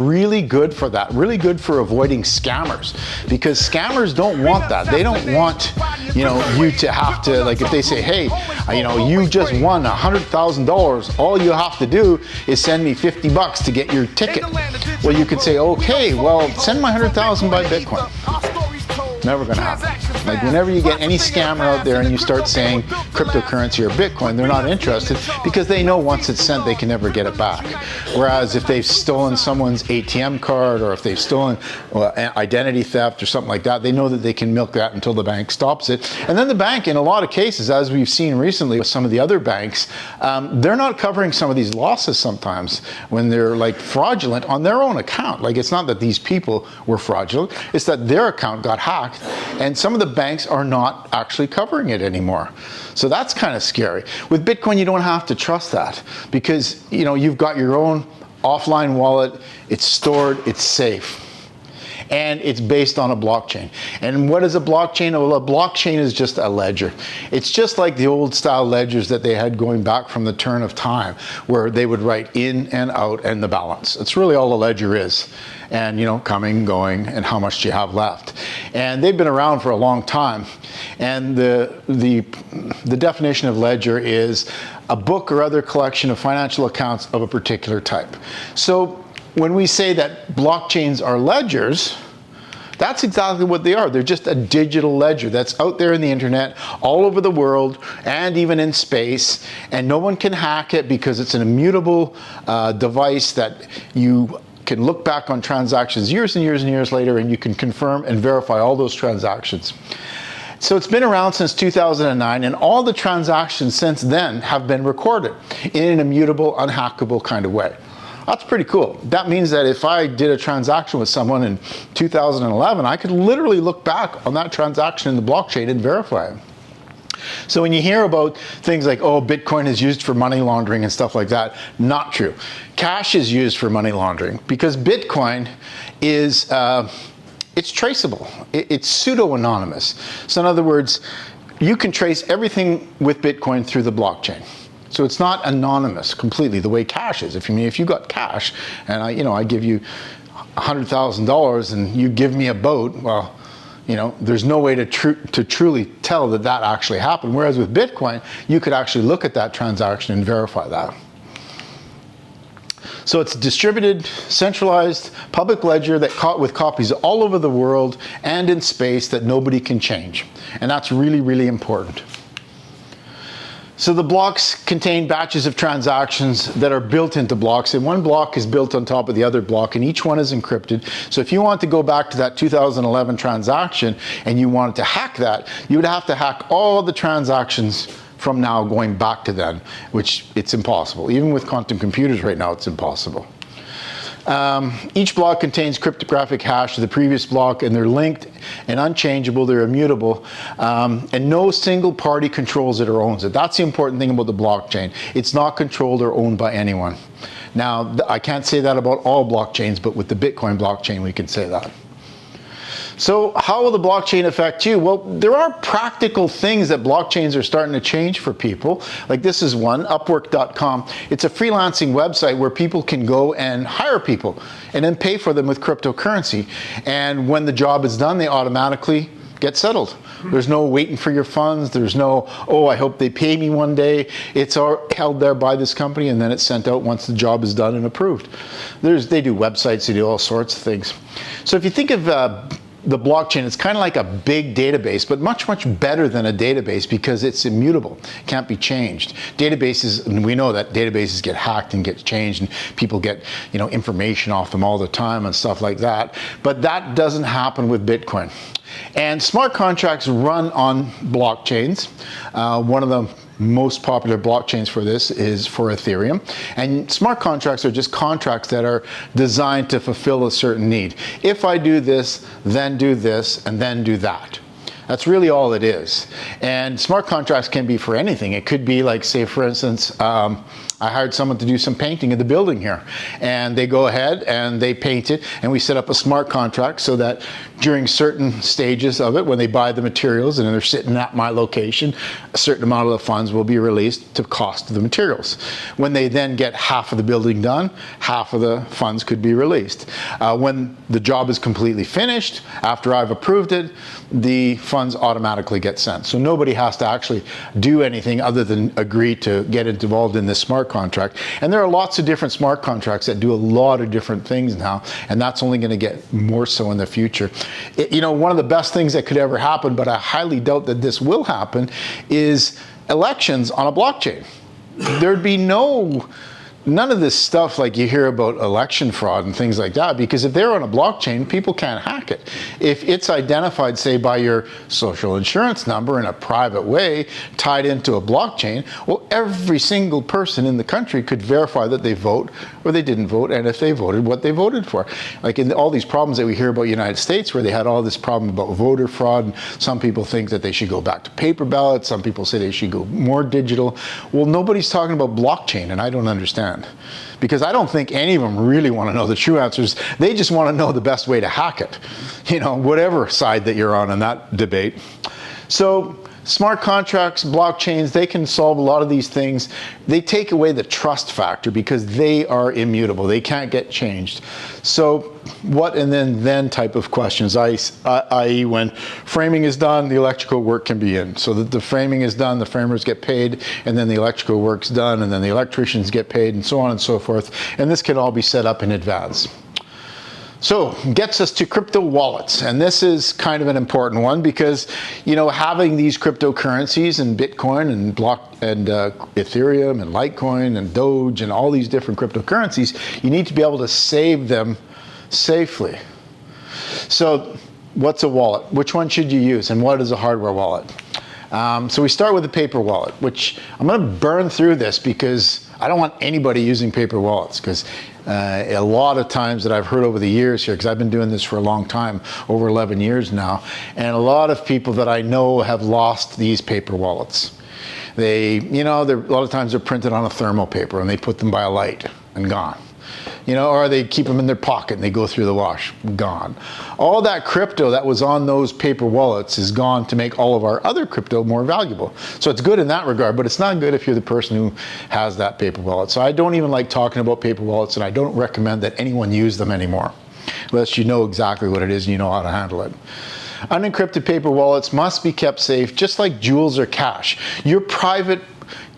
really good for that, really good for avoiding scammers, because scammers don't want that. They don't want, you know, you to have to, like, if they say, hey, you know, you just won $100,000, all you have to do is send me 50 bucks to get your ticket. Well, you could say, okay, well, send my 100,000 by Bitcoin. Never gonna happen. Like, whenever you get any scammer out there and you start saying cryptocurrency or Bitcoin, they're not interested, because they know once it's sent, they can never get it back. Whereas if they've stolen someone's ATM card, or if they've stolen identity theft or something like that, they know that they can milk that until the bank stops it. And then the bank, in a lot of cases, as we've seen recently with some of the other banks, they're not covering some of these losses sometimes when they're like fraudulent on their own account. Like, it's not that these people were fraudulent, it's that their account got hacked, and some of the banks are not actually covering it anymore. So that's kind of scary. With Bitcoin, you don't have to trust that, because, you know, you've got your own offline wallet, it's stored, it's safe, and it's based on a blockchain. And what is a blockchain? Well, a blockchain is just a ledger. It's just like the old style ledgers that they had going back from the turn of time, where they would write in and out and the balance. It's really all a ledger is. And, you know, coming, going, and how much do you have left. And they've been around for a long time. And the definition of ledger is a book or other collection of financial accounts of a particular type. So when we say that blockchains are ledgers, that's exactly what they are. They're just a digital ledger that's out there in the internet, all over the world, and even in space, and no one can hack it, because it's an immutable device that you can look back on transactions years and years and years later, and you can confirm and verify all those transactions. So it's been around since 2009, and all the transactions since then have been recorded in an immutable, unhackable kind of way. That's pretty cool. That means that if I did a transaction with someone in 2011, I could literally look back on that transaction in the blockchain and verify it. So when you hear about things like, oh, Bitcoin is used for money laundering and stuff like that, not true. Cash is used for money laundering, because Bitcoin is, it's traceable. It's pseudo-anonymous. So in other words, you can trace everything with Bitcoin through the blockchain. So it's not anonymous completely the way cash is. If you got cash and I give you $100,000 and you give me a boat, well, you know, there's no way to truly tell that that actually happened. Whereas with Bitcoin, you could actually look at that transaction and verify that. So it's a distributed, centralized, public ledger with copies all over the world and in space that nobody can change. And that's really, really important. So the blocks contain batches of transactions that are built into blocks, and one block is built on top of the other block, and each one is encrypted. So if you want to go back to that 2011 transaction and you wanted to hack that, you would have to hack all the transactions from now going back to then, which it's impossible. Even with quantum computers right now, it's impossible. Each block contains cryptographic hash to the previous block, and they're linked and unchangeable, they're immutable, and no single party controls it or owns it. That's the important thing about the blockchain. It's not controlled or owned by anyone. Now, I can't say that about all blockchains, but with the Bitcoin blockchain, we can say that. So how will the blockchain affect you? Well, there are practical things that blockchains are starting to change for people. Like, this is one, Upwork.com. It's a freelancing website where people can go and hire people and then pay for them with cryptocurrency. And when the job is done, they automatically get settled. There's no waiting for your funds. There's no, oh, I hope they pay me one day. It's all held there by this company, and then it's sent out once the job is done and approved. They do websites, they do all sorts of things. So if you think of the blockchain, it's kind of like a big database, but much, much better than a database, because it's immutable, can't be changed. Databases, and we know that databases get hacked and get changed, and people get, you know, information off them all the time and stuff like that. But that doesn't happen with Bitcoin. And smart contracts run on blockchains. One of the most popular blockchains for this is for Ethereum. And smart contracts are just contracts that are designed to fulfill a certain need. If I do this, then do this, and then do that. That's really all it is. And smart contracts can be for anything. It could be like, say, for instance, I hired someone to do some painting of the building here, and they go ahead and they paint it, and we set up a smart contract so that during certain stages of it, when they buy the materials and they're sitting at my location, a certain amount of the funds will be released to cost of the materials. When they then get half of the building done, half of the funds could be released. When the job is completely finished, after I've approved it, the funds automatically get sent. So nobody has to actually do anything other than agree to get involved in this smart contract. And there are lots of different smart contracts that do a lot of different things now, and that's only going to get more so in the future. You know, one of the best things that could ever happen, but I highly doubt that this will happen, is elections on a blockchain. There'd be none of this stuff like you hear about election fraud and things like that, because if they're on a blockchain, people can't hack it. If it's identified, say, by your social insurance number in a private way, tied into a blockchain, well, every single person in the country could verify that they vote or they didn't vote, and if they voted, what they voted for. Like in all these problems that we hear about United States, where they had all this problem about voter fraud, and some people think that they should go back to paper ballots, some people say they should go more digital. Well, nobody's talking about blockchain, and I don't understand. Because I don't think any of them really want to know the true answers. They just want to know the best way to hack it. You know, whatever side that you're on in that debate. So smart contracts, blockchains, they can solve a lot of these things. They take away the trust factor because they are immutable. They can't get changed. So what and then type of questions, i.e. when framing is done, the electrical work can be in. So that the framing is done, the framers get paid, and then the electrical work's done, and then the electricians get paid, and so on and so forth. And this can all be set up in advance. So gets us to crypto wallets, and this is kind of an important one because, you know, having these cryptocurrencies and Bitcoin and Ethereum and Litecoin and Doge and all these different cryptocurrencies, you need to be able to save them safely. So what's a wallet? Which one should you use, and what is a hardware wallet? So we start with a paper wallet, which I'm going to burn through this because I don't want anybody using paper wallets, because a lot of times that I've heard over the years here, because I've been doing this for a long time, over 11 years now, and a lot of people that I know have lost these paper wallets. They, you know, a lot of times they're printed on a thermal paper and they put them by a light and gone. You know, or they keep them in their pocket and they go through the wash, gone. All that crypto that was on those paper wallets is gone to make all of our other crypto more valuable. So it's good in that regard, but it's not good if you're the person who has that paper wallet. So I don't even like talking about paper wallets, and I don't recommend that anyone use them anymore, unless you know exactly what it is and you know how to handle it. Unencrypted paper wallets must be kept safe, just like jewels or cash. Your private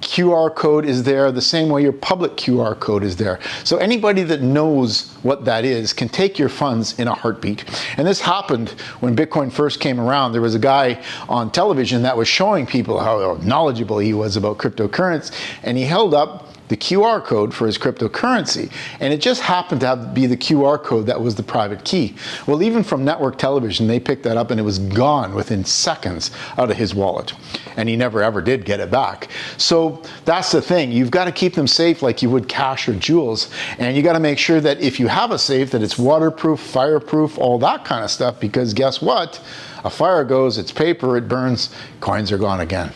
QR code is there the same way your public QR code is there. So anybody that knows what that is can take your funds in a heartbeat. And this happened when Bitcoin first came around. There was a guy on television that was showing people how knowledgeable he was about cryptocurrency, and he held up the QR code for his cryptocurrency, and it just happened to be the QR code that was the private key. Well, even from network television, they picked that up and it was gone within seconds out of his wallet, and he never ever did get it back. So that's the thing, you've got to keep them safe like you would cash or jewels, and you got to make sure that if you have a safe that it's waterproof, fireproof, all that kind of stuff, because guess what? A fire goes, it's paper, it burns, coins are gone again.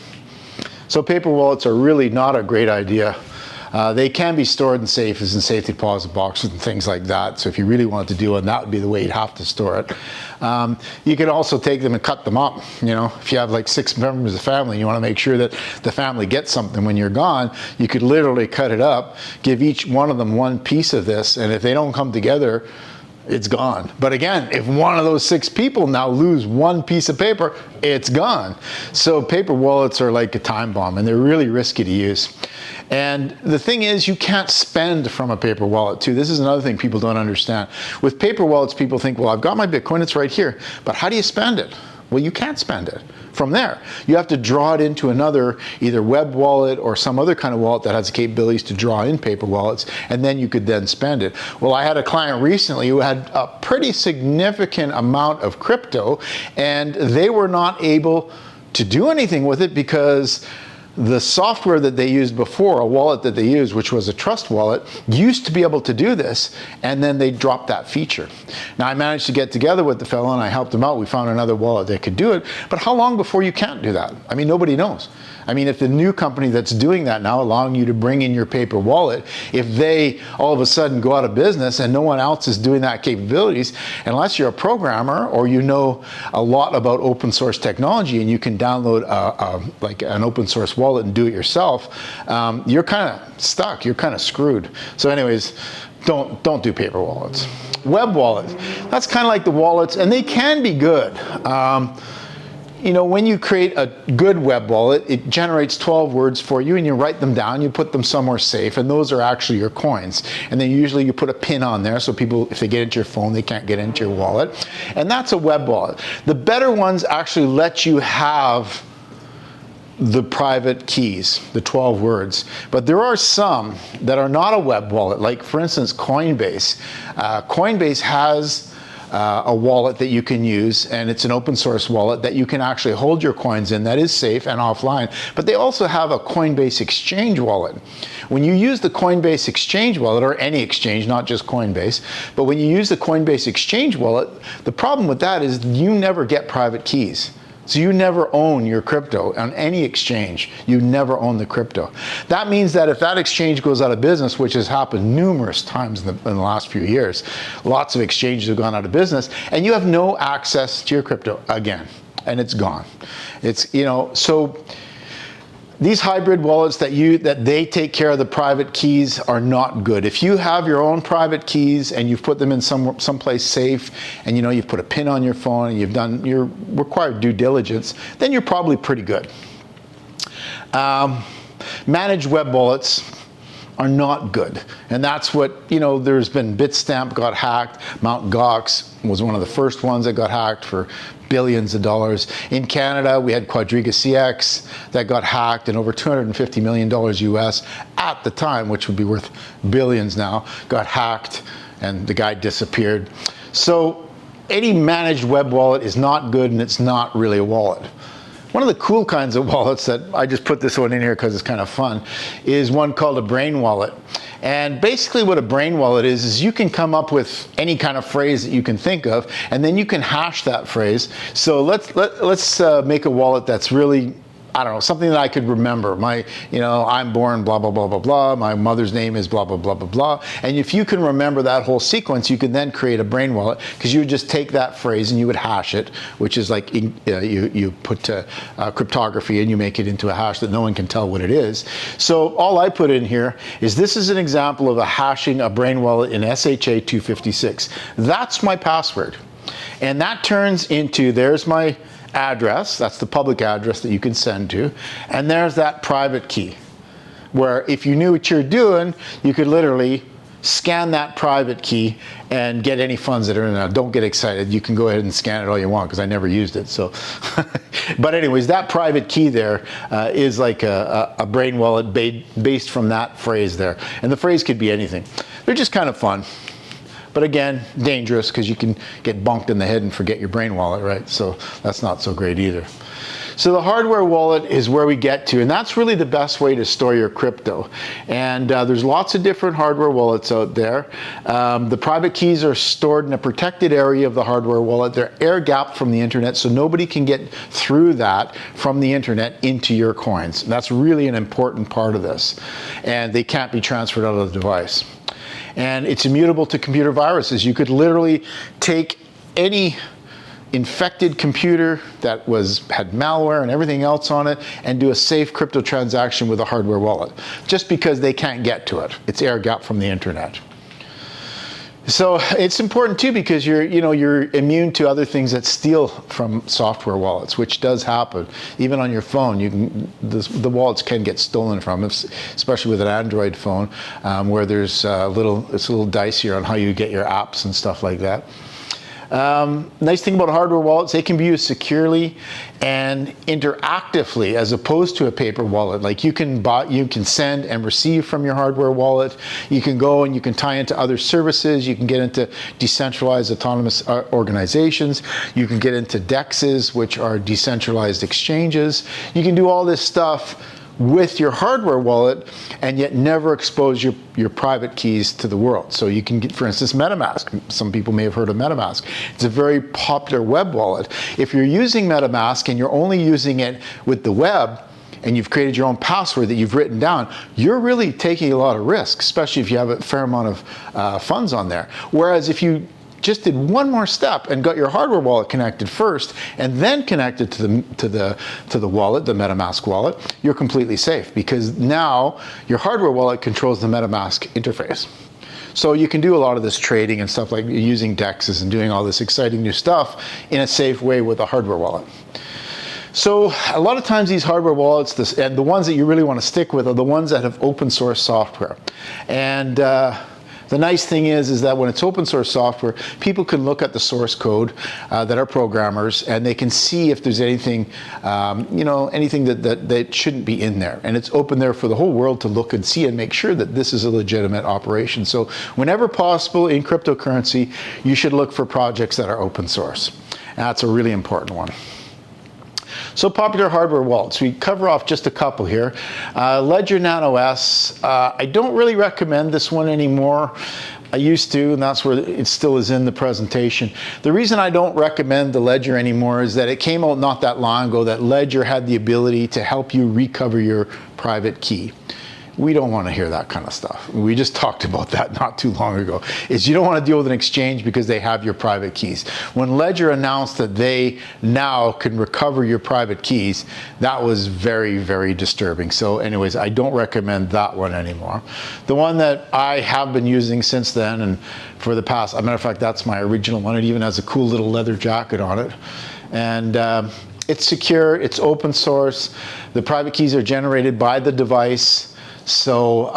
So paper wallets are really not a great idea. They can be stored in safes and safe deposit boxes and things like that. So if you really wanted to do one, that would be the way you'd have to store it. You can also take them and cut them up. You know, if you have like 6 members of the family, you want to make sure that the family gets something when you're gone, you could literally cut it up, give each one of them one piece of this, and if they don't come together, it's gone. But again, if one of those 6 people now lose one piece of paper, it's gone. So paper wallets are like a time bomb, and they're really risky to use. And the thing is, you can't spend from a paper wallet too. This is another thing people don't understand. With paper wallets, people think, well, I've got my Bitcoin, it's right here, but how do you spend it? Well, you can't spend it from there. You have to draw it into another, either web wallet or some other kind of wallet that has the capabilities to draw in paper wallets, and then you could then spend it. Well, I had a client recently who had a pretty significant amount of crypto, and they were not able to do anything with it because the software that they used before, a wallet that they used, which was a trust wallet, used to be able to do this, and then they dropped that feature. Now, I managed to get together with the fellow and I helped him out. We found another wallet that could do it, but how long before you can't do that? I mean, nobody knows. I mean, if the new company that's doing that now, allowing you to bring in your paper wallet, if they all of a sudden go out of business and no one else is doing that capabilities, unless you're a programmer or you know a lot about open source technology and you can download like an open source wallet and do it yourself, you're kind of stuck, you're kind of screwed. So anyways, don't do paper wallets. Web wallets, that's kind of like the wallets, and they can be good. You know, when you create a good web wallet, it generates 12 words for you and you write them down, you put them somewhere safe, and those are actually your coins. And then usually you put a pin on there so people, if they get into your phone, they can't get into your wallet. And that's a web wallet. The better ones actually let you have the private keys, the 12 words. But there are some that are not a web wallet, like for instance, Coinbase. Coinbase has a wallet that you can use, and it's an open source wallet that you can actually hold your coins in, that is safe and offline. But they also have a Coinbase exchange wallet. When you use the Coinbase exchange wallet, or any exchange, not just Coinbase, but when you use the Coinbase exchange wallet, the problem with that is you never get private keys. So you never own your crypto on any exchange. You never own the crypto. That means that if that exchange goes out of business, which has happened numerous times in the last few years, lots of exchanges have gone out of business, and you have no access to your crypto again, and it's gone. It's, you know, so these hybrid wallets that they take care of the private keys are not good. If you have your own private keys and you've put them in someplace safe, and you know you've put a pin on your phone and you've done your required due diligence, then you're probably pretty good. Managed web wallets are not good, and that's what, you know, there's been Bitstamp got hacked, Mt. Gox was one of the first ones that got hacked for billions of dollars. In Canada, we had Quadriga CX that got hacked, and over $250 million US at the time, which would be worth billions now, got hacked, and the guy disappeared. So any managed web wallet is not good, and it's not really a wallet. One of the cool kinds of wallets that I just put this one in here because it's kind of fun is one called a brain wallet. And basically what a brain wallet is you can come up with any kind of phrase that you can think of, and then you can hash that phrase. So let's make a wallet that's really, I don't know, something that I could remember. I'm born blah, blah, blah, blah, blah. My mother's name is blah, blah, blah, blah, blah. And if you can remember that whole sequence, you can then create a brain wallet, because you would just take that phrase and you would hash it, which is like you put cryptography and you make it into a hash that no one can tell what it is. So all I put in here is this is an example of hashing a brain wallet in SHA 256. That's my password. And that turns into, there's my address, that's the public address that you can send to, and there's that private key, where if you knew what you're doing, you could literally scan that private key and get any funds that are in it. Now, don't get excited, you can go ahead and scan it all you want, because I never used it, so. But anyways, that private key there is like a brain wallet based from that phrase there, and the phrase could be anything. They're just kind of fun. But again, dangerous, because you can get bonked in the head and forget your brain wallet, right? So that's not so great either. So the hardware wallet is where we get to, and that's really the best way to store your crypto. And there's lots of different hardware wallets out there. The private keys are stored in a protected area of the hardware wallet. They're air-gapped from the internet, so nobody can get through that from the internet into your coins. And that's really an important part of this. And they can't be transferred out of the device. And it's immutable to computer viruses. You could literally take any infected computer that had malware and everything else on it and do a safe crypto transaction with a hardware wallet, just because they can't get to it. It's air-gapped from the internet. So it's important too, because you're immune to other things that steal from software wallets, which does happen. Even on your phone, the wallets can get stolen from, especially with an Android phone, where it's a little dicier on how you get your apps and stuff like that. Nice thing about hardware wallets, they can be used securely and interactively, as opposed to a paper wallet. Like you can send and receive from your hardware wallet. You can go and you can tie into other services. You can get into decentralized autonomous organizations. You can get into DEXs, which are decentralized exchanges. You can do all this stuff with your hardware wallet and yet never expose your private keys to the world. So you can get, for instance, MetaMask. Some people may have heard of MetaMask. It's a very popular web wallet. If you're using MetaMask and you're only using it with the web, and you've created your own password that you've written down, you're really taking a lot of risk, especially if you have a fair amount of funds on there. Whereas if you just did one more step and got your hardware wallet connected first and then connected to the wallet, the MetaMask wallet, you're completely safe, because now your hardware wallet controls the MetaMask interface. So you can do a lot of this trading and stuff, like using DEXs and doing all this exciting new stuff in a safe way with a hardware wallet. So a lot of times these hardware wallets, and the ones that you really want to stick with, are the ones that have open source software. And the nice thing is that when it's open source software, people can look at the source code that are programmers, and they can see if there's anything, anything that shouldn't be in there. And it's open there for the whole world to look and see and make sure that this is a legitimate operation. So whenever possible in cryptocurrency, you should look for projects that are open source. And that's a really important one. So popular hardware wallets, we cover off just a couple here. Ledger Nano S, I don't really recommend this one anymore. I used to, and that's where it still is in the presentation. The reason I don't recommend the Ledger anymore is that it came out not that long ago that Ledger had the ability to help you recover your private key. We don't want to hear that kind of stuff. We just talked about that not too long ago. Is you don't want to deal with an exchange because they have your private keys. When Ledger announced that they now can recover your private keys, that was very, very disturbing. So anyways, I don't recommend that one anymore. The one that I have been using since then, and for the past, as a matter of fact, that's my original one. It even has a cool little leather jacket on it. And it's secure, it's open source. The private keys are generated by the device. So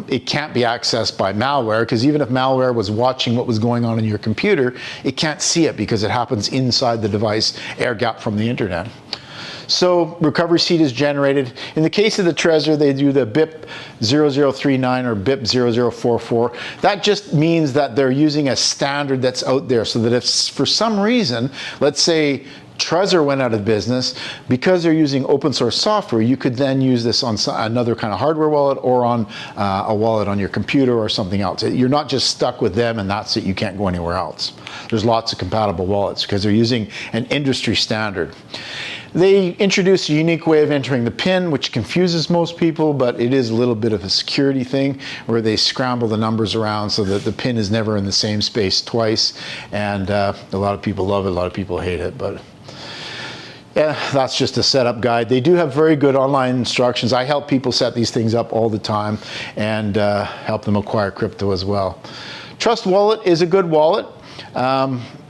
it can't be accessed by malware, because even if malware was watching what was going on in your computer, it can't see it because it happens inside the device, air gap from the internet. So recovery seed is generated. In the case of the Trezor, they do the BIP 0039 or BIP 0044. That just means that they're using a standard that's out there, so that if for some reason, let's say Trezor went out of business, because they're using open source software, you could then use this on another kind of hardware wallet, or on a wallet on your computer or something else. You're not just stuck with them and that's it, you can't go anywhere else. There's lots of compatible wallets because they're using an industry standard. They introduced a unique way of entering the PIN, which confuses most people, but it is a little bit of a security thing where they scramble the numbers around so that the PIN is never in the same space twice. And a lot of people love it, a lot of people hate it, but yeah, that's just a setup guide. They do have very good online instructions. I help people set these things up all the time and help them acquire crypto as well. Trust Wallet is a good wallet.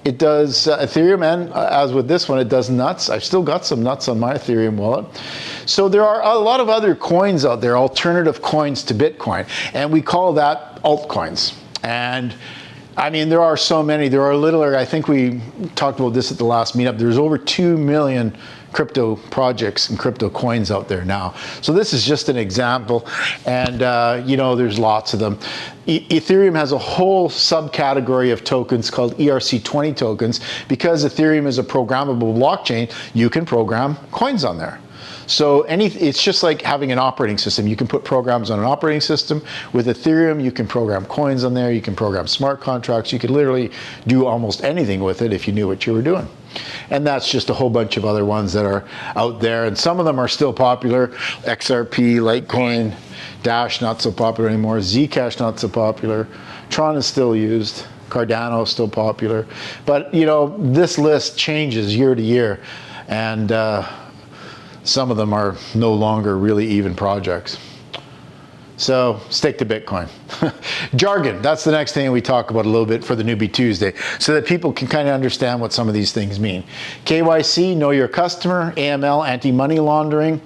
It does Ethereum, and as with this one, it does Nuts. I've still got some Nuts on my Ethereum wallet. So there are a lot of other coins out there, alternative coins to Bitcoin, and we call that altcoins. And I mean, there are so many. There are literally, I think we talked about this at the last meetup, there's over 2 million crypto projects and crypto coins out there now. So this is just an example, and there's lots of them. Ethereum has a whole subcategory of tokens called ERC20 tokens. Because Ethereum is a programmable blockchain, you can program coins on there. So it's just like having an operating system. You can put programs on an operating system. With Ethereum, you can program coins on there. You can program smart contracts. You could literally do almost anything with it if you knew what you were doing. And that's just a whole bunch of other ones that are out there. And some of them are still popular. XRP, Litecoin, Dash, not so popular anymore. Zcash, not so popular. Tron is still used. Cardano is still popular. But, this list changes year to year. And some of them are no longer really even projects. So stick to Bitcoin. Jargon, that's the next thing we talk about a little bit for the Newbie Tuesday, so that people can kind of understand what some of these things mean. KYC, know your customer. AML, anti-money laundering.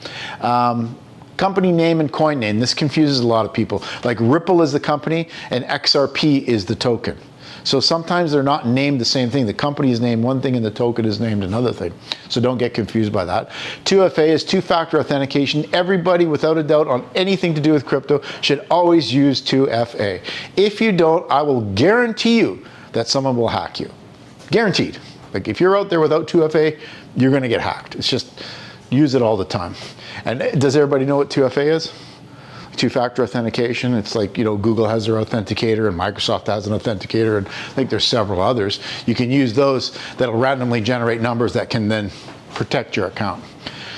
Company name and coin name. This confuses a lot of people. Like Ripple is the company and XRP is the token. So sometimes they're not named the same thing. The company is named one thing and the token is named another thing. So don't get confused by that. 2FA is two-factor authentication. Everybody, without a doubt, on anything to do with crypto should always use 2FA. If you don't, I will guarantee you that someone will hack you. Guaranteed. Like if you're out there without 2FA, you're going to get hacked. It's just use it all the time. And does everybody know what 2FA is? Two-factor authentication. It's like, Google has their authenticator and Microsoft has an authenticator, and I think there's several others. You can use those that'll randomly generate numbers that can then protect your account.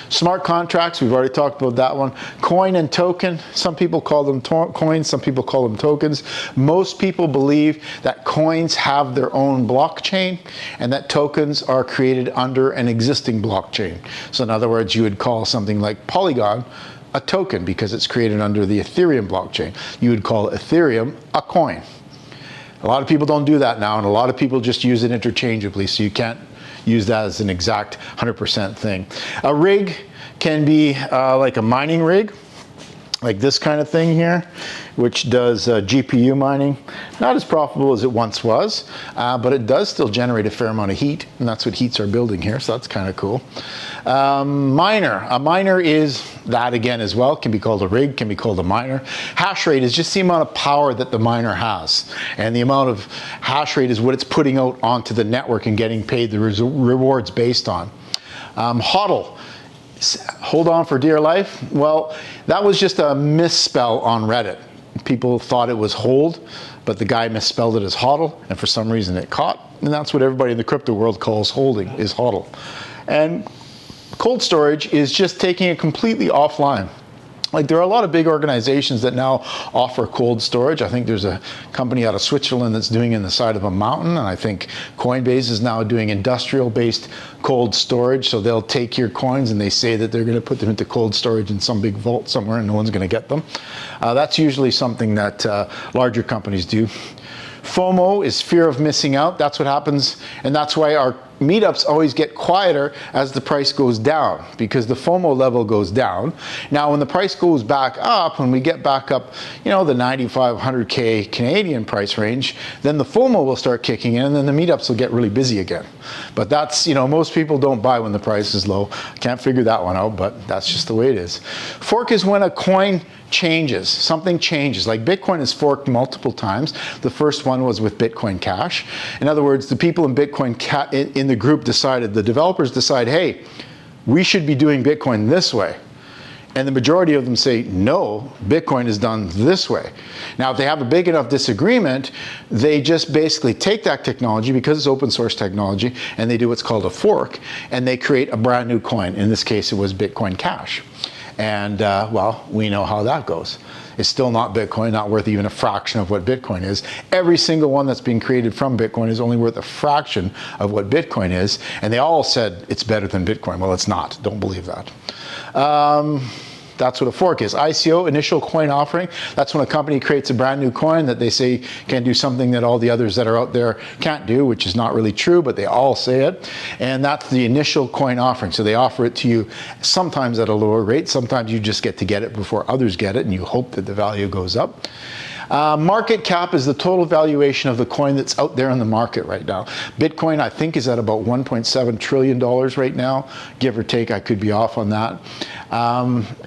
Smart contracts, we've already talked about that one. Coin and token, some people call them coins, some people call them tokens. Most people believe that coins have their own blockchain and that tokens are created under an existing blockchain. So in other words, you would call something like Polygon a token because it's created under the Ethereum blockchain. You would call Ethereum a coin. A lot of people don't do that now, and a lot of people just use it interchangeably, so you can't use that as an exact 100% thing. A rig can be like a mining rig, like this kind of thing here, which does GPU mining. Not as profitable as it once was, but it does still generate a fair amount of heat, and that's what heats our building here, so that's kind of cool. A miner is that again as well. Can be called a rig, can be called a miner. Hash rate is just the amount of power that the miner has, and the amount of hash rate is what it's putting out onto the network and getting paid the rewards based on. HODL. Hold on for dear life. Well, that was just a misspell on Reddit. People thought it was hold, but the guy misspelled it as hodl, and for some reason it caught, and that's what everybody in the crypto world calls holding, is hodl. And cold storage is just taking it completely offline. Like, there are a lot of big organizations that now offer cold storage. I think there's a company out of Switzerland that's doing it in the side of a mountain, and I think Coinbase is now doing industrial-based cold storage. So they'll take your coins and they say that they're going to put them into cold storage in some big vault somewhere and no one's going to get them. That's usually something that larger companies do. FOMO is fear of missing out. That's what happens, and that's why our meetups always get quieter as the price goes down, because the FOMO level goes down. Now, when the price goes back up, when we get back up, the 95, 100K Canadian price range, then the FOMO will start kicking in, and then the meetups will get really busy again. But that's, most people don't buy when the price is low. Can't figure that one out, but that's just the way it is. Fork is when a coin changes, something changes. Like Bitcoin is forked multiple times. The first one was with Bitcoin Cash. In other words, the people in Bitcoin in the group decided, the developers decide, hey, we should be doing Bitcoin this way. And the majority of them say, no, Bitcoin is done this way. Now, if they have a big enough disagreement, they just basically take that technology, because it's open source technology, and they do what's called a fork, and they create a brand new coin. In this case, it was Bitcoin Cash. And well, we know how that goes. It's still not Bitcoin, not worth even a fraction of what Bitcoin is. Every single one that's being created from Bitcoin is only worth a fraction of what Bitcoin is. And they all said it's better than Bitcoin. Well, it's not. Don't believe that. That's what a fork is. ICO, initial coin offering. That's when a company creates a brand new coin that they say can do something that all the others that are out there can't do, which is not really true, but they all say it. And that's the initial coin offering. So they offer it to you sometimes at a lower rate. Sometimes you just get it before others get it, and you hope that the value goes up. Market cap is the total valuation of the coin that's out there in the market right now. Bitcoin, I think, is at about $1.7 trillion right now, give or take. I could be off on that.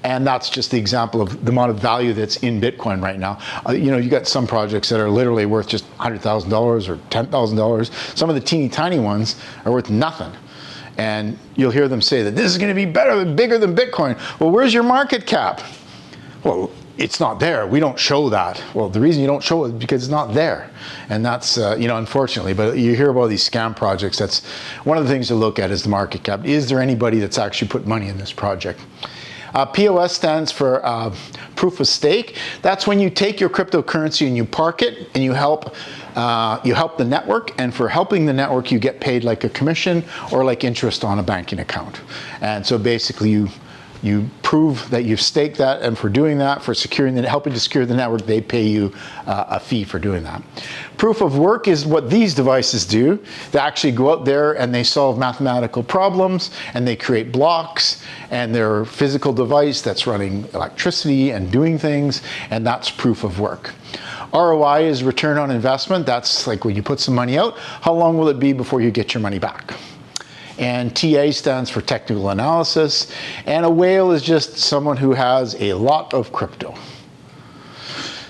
And that's just the example of the amount of value that's in Bitcoin right now. You got some projects that are literally worth just $100,000 or $10,000. Some of the teeny tiny ones are worth nothing. And you'll hear them say that this is going to be bigger than Bitcoin. Well, where's your market cap? Well, it's not there. We don't show that. Well, the reason you don't show it is because it's not there. And that's, unfortunately, but you hear about these scam projects. That's one of the things to look at, is the market cap. Is there anybody that's actually put money in this project? POS stands for proof of stake. That's when you take your cryptocurrency and you park it, and you help the network, and for helping the network, you get paid like a commission or like interest on a banking account. And so basically you prove that you've staked that, and for doing that, for helping to secure the network, they pay you a fee for doing that. Proof of work is what these devices do. They actually go out there and they solve mathematical problems, and they create blocks, and they're a physical device that's running electricity and doing things, and that's proof of work. ROI is return on investment. That's like when you put some money out, how long will it be before you get your money back? And TA stands for technical analysis. And a whale is just someone who has a lot of crypto.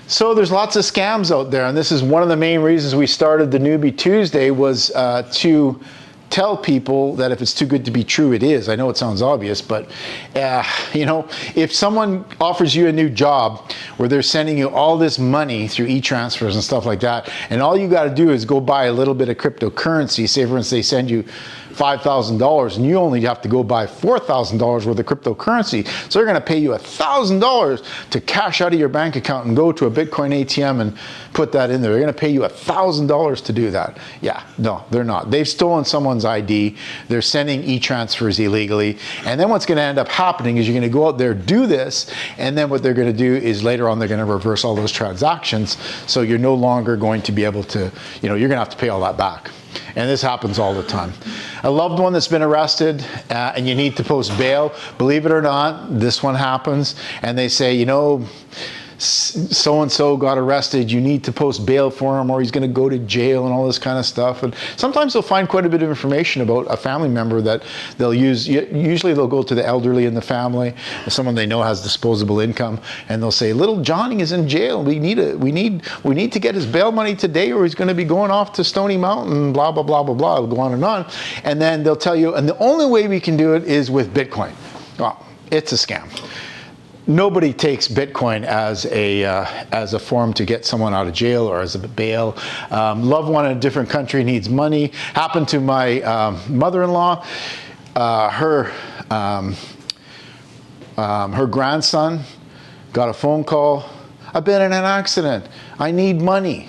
So there's lots of scams out there, and this is one of the main reasons we started the NewBie Tuesday, was to tell people that if it's too good to be true, it is. I know it sounds obvious, but you know, if someone offers you a new job where they're sending you all this money through e-transfers and stuff like that, and all you got to do is go buy a little bit of cryptocurrency, say for instance they send you $5,000 and you only have to go buy $4,000 worth of cryptocurrency, so they're going to pay you $1,000 to cash out of your bank account and go to a Bitcoin ATM and put that in there. They're going to pay you $1,000 to do that. Yeah, no, they're not. They've stolen someone's ID. They're sending e-transfers illegally. And then what's going to end up happening is you're going to go out there, do this, and then what they're going to do is later on they're going to reverse all those transactions, so you're no longer going to be able to, you know, you're going to have to pay all that back. And this happens all the time. A loved one that's been arrested and you need to post bail, believe it or not, this one happens, and they say, you know, so-and-so got arrested, you need to post bail for him or he's going to go to jail and all this kind of stuff. And sometimes they'll find quite a bit of information about a family member that they'll use. Usually they'll go to the elderly in the family, someone they know has disposable income, and they'll say, little Johnny is in jail, we need to get his bail money today or he's going to be going off to Stony Mountain, blah blah blah blah blah. It'll go on, and then they'll tell you, and the only way we can do it is with Bitcoin. Well, it's a scam. Nobody takes Bitcoin as a form to get someone out of jail or as a bail. Loved one in a different country needs money. Happened to my mother-in-law. Her grandson got a phone call. I've been in an accident. I need money.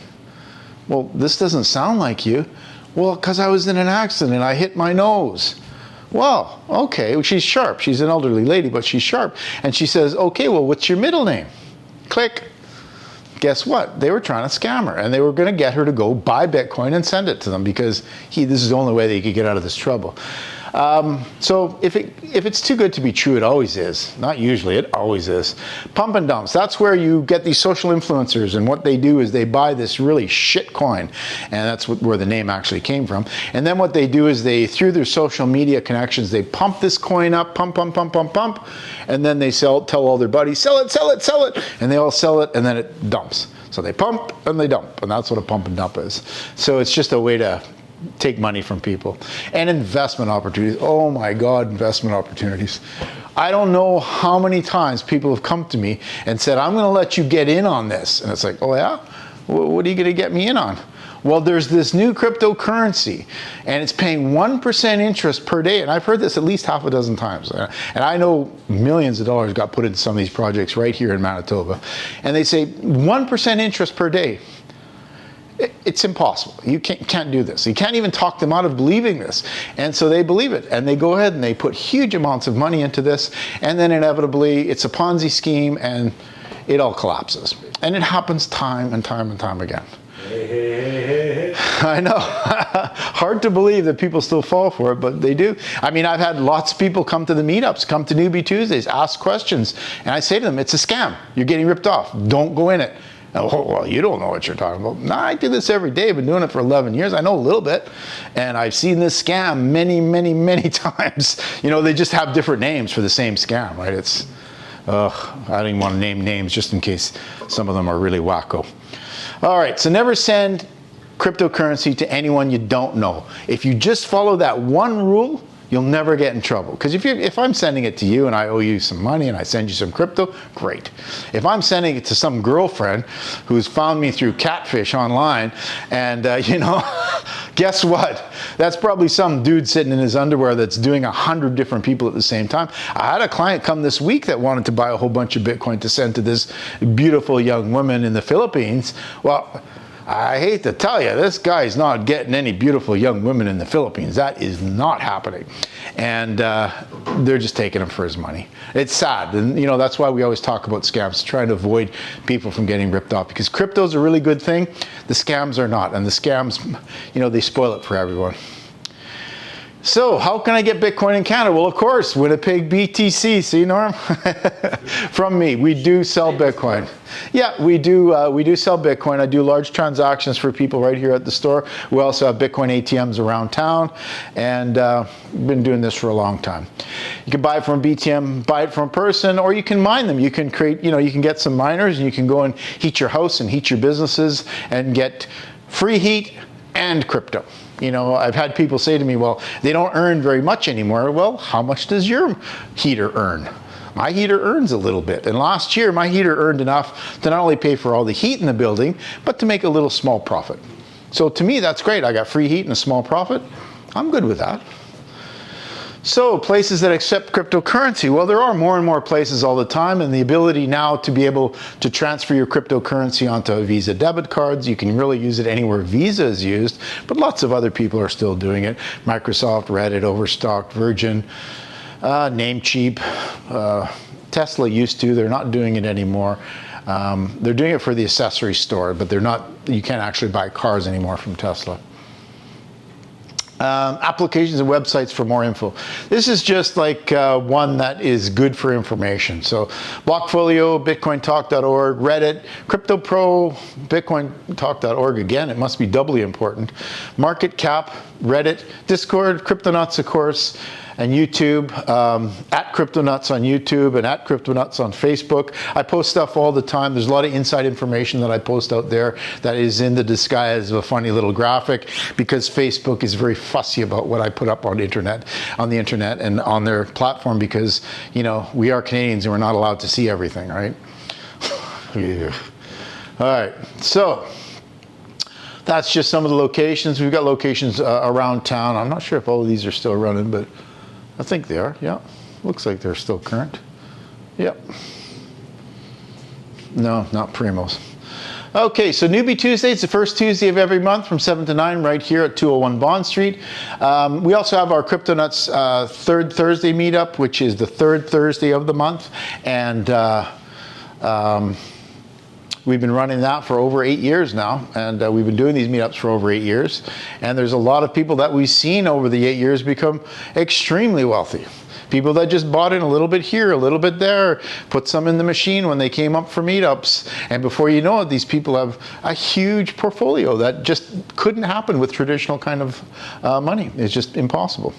Well, this doesn't sound like you. Well, because I was in an accident. I hit my nose. Well, okay, she's sharp. She's an elderly lady, but she's sharp. And she says, okay, well, what's your middle name? Click. Guess what? They were trying to scam her, and they were going to get her to go buy Bitcoin and send it to them because this is the only way they could get out of this trouble. So if it's too good to be true, it always is. Not usually, it always is. Pump and dumps, that's where you get these social influencers, and what they do is they buy this really shit coin, and that's where the name actually came from. And then what they do is they, through their social media connections, they pump this coin up, pump, and then they tell all their buddies, sell it, and they all sell it, and then it dumps. So they pump and they dump, and that's what a pump and dump is. So it's just a way to take money from people. And investment opportunities. Oh my God, investment opportunities. I don't know how many times people have come to me and said, I'm going to let you get in on this. And it's like, oh yeah? What are you going to get me in on? Well, there's this new cryptocurrency and it's paying 1% interest per day. And I've heard this at least half a dozen times. And I know millions of dollars got put into some of these projects right here in Manitoba. And they say 1% interest per day. It's impossible. You can't do this. You can't even talk them out of believing this. And so they believe it. And they go ahead and they put huge amounts of money into this. And then inevitably, it's a Ponzi scheme and it all collapses. And it happens time and time and time again. Hey. I know. Hard to believe that people still fall for it, but they do. I mean, I've had lots of people come to the meetups, come to Newbie Tuesdays, ask questions. And I say to them, it's a scam. You're getting ripped off. Don't go in it. Oh, well, you don't know what you're talking about. No, I do this every day. I've been doing it for 11 years. I know a little bit. And I've seen this scam many, many, many times. You know, they just have different names for the same scam, right? It's, I don't even want to name names just in case some of them are really wacko. All right, so never send cryptocurrency to anyone you don't know. If you just follow that one rule, you'll never get in trouble. Because if I'm sending it to you and I owe you some money and I send you some crypto, great. If I'm sending it to some girlfriend who's found me through Catfish online and, you know, guess what? That's probably some dude sitting in his underwear that's doing 100 different people at the same time. I had a client come this week that wanted to buy a whole bunch of Bitcoin to send to this beautiful young woman in the Philippines. Well, I hate to tell you, this guy's not getting any beautiful young women in the Philippines. That is not happening. And they're just taking him for his money. It's sad. And, you know, that's why we always talk about scams, trying to avoid people from getting ripped off. Because crypto's a really good thing. The scams are not. And the scams, you know, they spoil it for everyone. So, how can I get Bitcoin in Canada? Well, of course, Winnipeg BTC. See, Norm? From me, we do sell Bitcoin. Yeah, we do sell Bitcoin. I do large transactions for people right here at the store. We also have Bitcoin ATMs around town, and we've been doing this for a long time. You can buy it from a BTM, buy it from a person, or you can mine them. You can create, you know, you can get some miners, and you can go and heat your house and heat your businesses and get free heat and crypto. You know, I've had people say to me, well, they don't earn very much anymore. Well, how much does your heater earn? My heater earns a little bit. And last year, my heater earned enough to not only pay for all the heat in the building, but to make a little small profit. So to me, that's great. I got free heat and a small profit. I'm good with that. So places that accept cryptocurrency. Well, there are more and more places all the time, and the ability now to be able to transfer your cryptocurrency onto Visa debit cards. You can really use it anywhere Visa is used, but lots of other people are still doing it. Microsoft, Reddit, Overstock, Virgin, Namecheap, Tesla used to. They're not doing it anymore. They're doing it for the accessory store, but they're not. You can't actually buy cars anymore from Tesla. Applications and websites for more info. This is just like one that is good for information. So Blockfolio, BitcoinTalk.org, Reddit, CryptoPro, BitcoinTalk.org again, it must be doubly important. Market Cap, Reddit, Discord, CryptoNutz of course, and YouTube, at CryptoNutz on YouTube and at CryptoNutz on Facebook. I post stuff all the time. There's a lot of inside information that I post out there that is in the disguise of a funny little graphic, because Facebook is very fussy about what I put up on the internet and on their platform, because, you know, we are Canadians and we're not allowed to see everything, right? Yeah. All right, so that's just some of the locations. We've got locations around town. I'm not sure if all of these are still running, but I think they are, yeah. Looks like they're still current. Yep. No, not Primos. Okay, so Newbie Tuesday, it's the first Tuesday of every month from 7 to 9 right here at 201 Bond Street. We also have our CryptoNutz third Thursday meetup, which is the third Thursday of the month. And we've been running that for over 8 years now, and we've been doing these meetups for over 8 years. And there's a lot of people that we've seen over the 8 years become extremely wealthy. People that just bought in a little bit here, a little bit there, put some in the machine when they came up for meetups. And before you know it, these people have a huge portfolio that just couldn't happen with traditional kind of money. It's just impossible.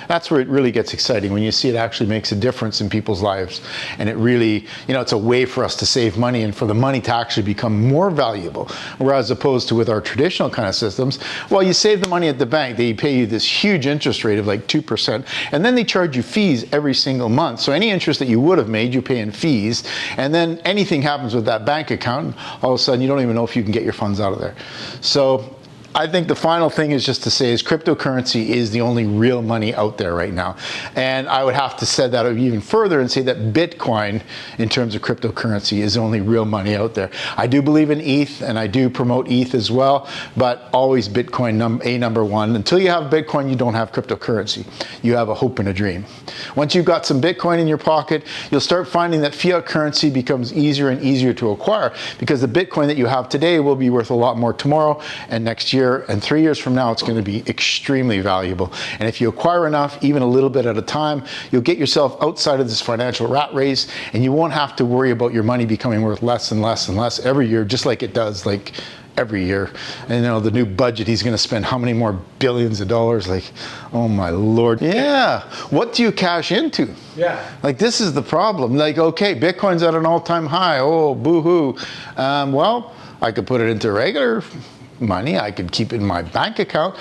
That's where it really gets exciting, when you see it actually makes a difference in people's lives. And it really, you know, it's a way for us to save money and for the money to actually become more valuable. Whereas opposed to with our traditional kind of systems, well, you save the money at the bank, they pay you this huge interest rate of like 2%, and then they charge you fees every single month. So any interest that you would have made, you pay in fees, and then anything happens with that bank account, all of a sudden you don't even know if you can get your funds out of there. So I think the final thing is just to say is cryptocurrency is the only real money out there right now. And I would have to say that even further and say that Bitcoin, in terms of cryptocurrency, is the only real money out there. I do believe in ETH, and I do promote ETH as well, but always Bitcoin number one. Until you have Bitcoin, you don't have cryptocurrency. You have a hope and a dream. Once you've got some Bitcoin in your pocket, you'll start finding that fiat currency becomes easier and easier to acquire, because the Bitcoin that you have today will be worth a lot more tomorrow and next year. And 3 years from now, it's going to be extremely valuable. And if you acquire enough, even a little bit at a time, you'll get yourself outside of this financial rat race, and you won't have to worry about your money becoming worth less and less and less every year, just like it does like every year. And you know, the new budget, he's going to spend how many more billions of dollars? Like, oh my Lord. Yeah. What do you cash into? Yeah. Like, this is the problem. Like, okay, Bitcoin's at an all-time high. Oh, boo-hoo. Well, I could put it into regular money, I could keep it in my bank account,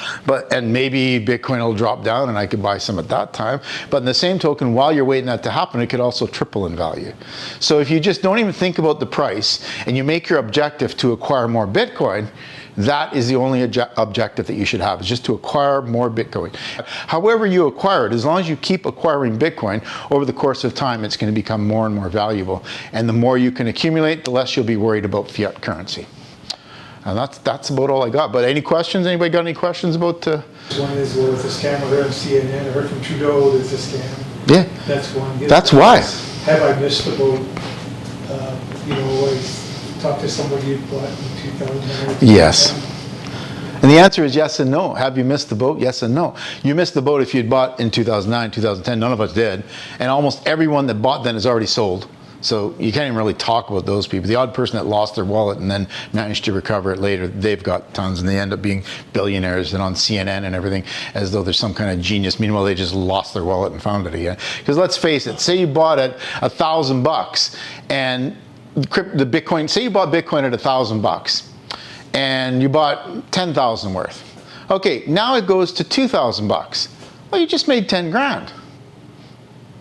and maybe Bitcoin will drop down and I could buy some at that time. But in the same token, while you're waiting that to happen, it could also triple in value. So if you just don't even think about the price and you make your objective to acquire more Bitcoin, that is the only objective that you should have, is just to acquire more Bitcoin. However you acquire it, as long as you keep acquiring Bitcoin, over the course of time, it's going to become more and more valuable. And the more you can accumulate, the less you'll be worried about fiat currency. And that's about all I got. But any questions? Anybody got any questions about? One is, well, it's a scam. I heard on CNN. I heard from Trudeau it's a scam. Yeah. That's one. That's why. Have I missed the boat? You know, I talked to somebody who bought in 2009. Yes. And the answer is yes and no. Have you missed the boat? Yes and no. You missed the boat if you'd bought in 2009, 2010. None of us did. And almost everyone that bought then is already sold. So you can't even really talk about those people. The odd person that lost their wallet and then managed to recover it later, they've got tons, and they end up being billionaires and on CNN and everything as though they're some kind of genius. Meanwhile, they just lost their wallet and found it again. Because let's face it, say you bought it $1,000 and the Bitcoin, say you bought Bitcoin at $1,000 and you bought 10,000 worth. Okay, now it goes to 2,000 bucks. Well, you just made 10 grand.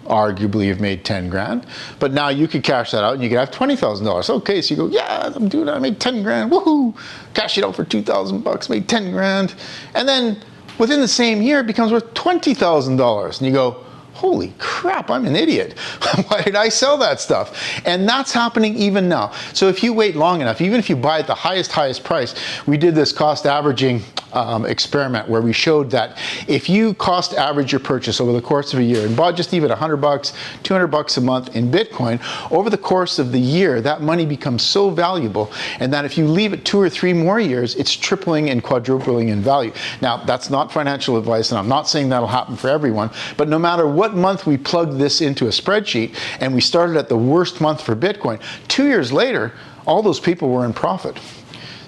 Arguably you've made 10 grand, but now you could cash that out and you could have $20,000. Okay, so you go, yeah, I'm doing it, I made 10 grand, woohoo! Cash it out for 2,000 bucks, made 10 grand. And then within the same year, it becomes worth $20,000. And you go, holy crap, I'm an idiot. Why did I sell that stuff? And that's happening even now. So if you wait long enough, even if you buy at the highest price, we did this cost averaging experiment where we showed that if you cost average your purchase over the course of a year and bought just even 100 bucks, 200 bucks a month in Bitcoin, over the course of the year, that money becomes so valuable, and that if you leave it 2 or 3 more years, it's tripling and quadrupling in value. Now, that's not financial advice, and I'm not saying that'll happen for everyone, but no matter what month we plugged this into a spreadsheet and we started at the worst month for Bitcoin, 2 years later, all those people were in profit.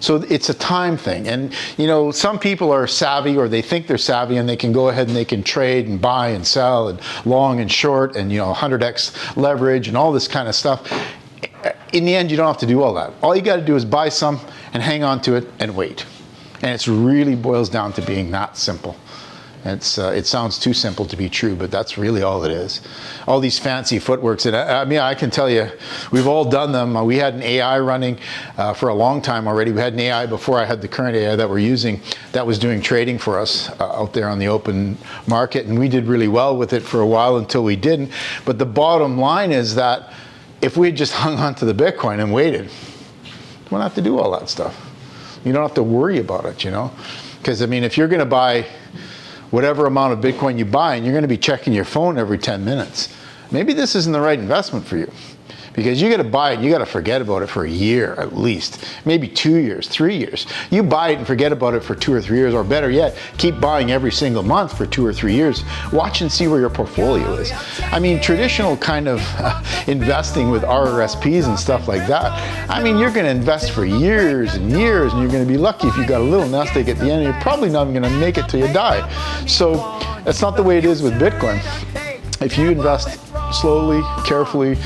So it's a time thing. And you know, some people are savvy, or they think they're savvy, and they can go ahead and they can trade and buy and sell and long and short and, you know, 100x leverage and all this kind of stuff. In the end, you don't have to do all that. All you got to do is buy some and hang on to it and wait. And it really boils down to being that simple. It sounds too simple to be true, but that's really all it is. All these fancy footworks, and I mean, I can tell you, we've all done them. We had an AI running for a long time already. We had an AI before I had the current AI that we're using that was doing trading for us out there on the open market, and we did really well with it for a while until we didn't. But the bottom line is that if we had just hung on to the Bitcoin and waited, you don't have to do all that stuff. You don't have to worry about it, you know? Because, I mean, if you're going to buy whatever amount of Bitcoin you buy, and you're going to be checking your phone every 10 minutes, maybe this isn't the right investment for you. Because you got to buy it, you got to forget about it for a year at least, maybe 2 years, 3 years. You buy it and forget about it for 2 or 3 years, or better yet, keep buying every single month for 2 or 3 years. Watch and see where your portfolio is. I mean, traditional kind of investing with RRSPs and stuff like that, I mean, you're going to invest for years and years, and you're going to be lucky if you got a little nest egg at the end, and you're probably not even going to make it till you die. So that's not the way it is with Bitcoin. If you invest slowly, carefully,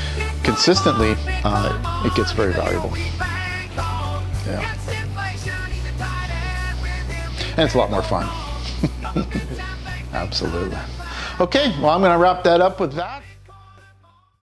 consistently, it gets very valuable. Yeah. And it's a lot more fun. Absolutely. Okay, well, I'm going to wrap that up with that.